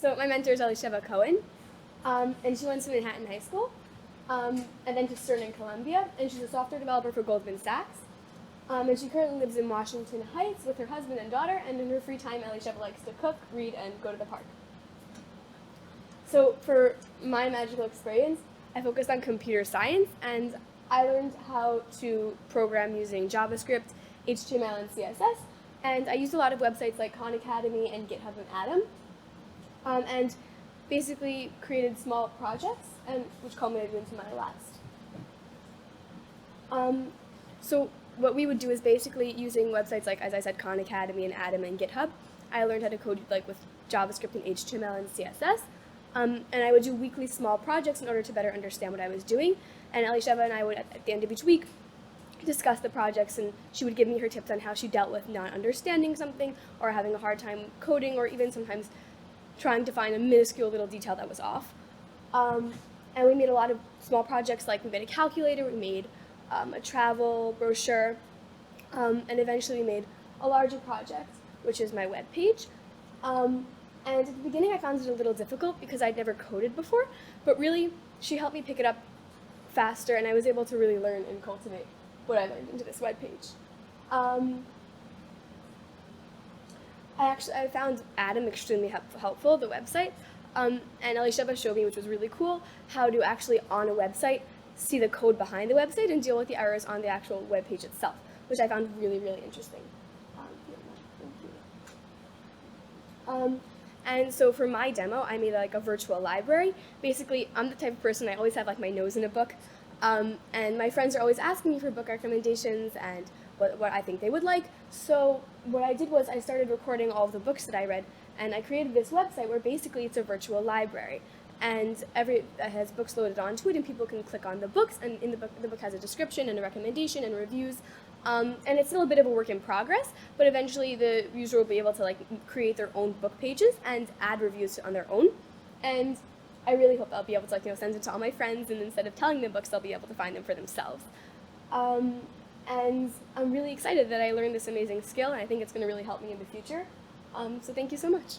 So my mentor is Elisheva and she went to Manhattan High School, and then to Stern in Columbia, and she's a software developer for Goldman Sachs. And she currently lives in Washington Heights with her husband and daughter, and in her free time, Elisheva likes to cook, read, and go to the park. So for my magical experience, I focused on computer science, and I learned how to program using JavaScript, HTML, and CSS, and I used a lot of websites like Khan Academy and GitHub and Atom, and basically created small projects, and which culminated into my last. So what we would do is basically using websites like, as I said, Khan Academy and Atom and GitHub. I learned how to code like with JavaScript and HTML and CSS, and I would do weekly small projects in order to better understand what I was doing. And Elisheva and I would, at the end of each week, discuss the projects, and she would give me her tips on how she dealt with not understanding something or having a hard time coding, or even sometimes trying to find a minuscule little detail that was off. And we made a lot of small projects, like we made a calculator, we made a travel brochure, and eventually we made a larger project, which is my webpage. And at the beginning I found it a little difficult because I'd never coded before, but really she helped me pick it up faster, and I was able to really learn and cultivate what I learned into this webpage. I found Atom extremely helpful, the website, and Elisheva showed me, which was really cool, how to actually, on a website, see the code behind the website and deal with the errors on the actual web page itself, which I found really, really interesting. And so for my demo, I made like a virtual library. Basically, I'm the type of person, I always have like my nose in a book, and my friends are always asking me for book recommendations and what I think they would like. So what I did was I started recording all of the books that I read, and I created this website where basically it's a virtual library. And it has books loaded onto it, and people can click on the books, and in the book has a description and a recommendation and reviews. And it's still a bit of a work in progress, but eventually the user will be able to like create their own book pages and add reviews on their own. And I really hope I'll be able to send it to all my friends, and instead of telling them books, they'll be able to find them for themselves. And I'm really excited that I learned this amazing skill, and I think it's going to really help me in the future. So thank you so much.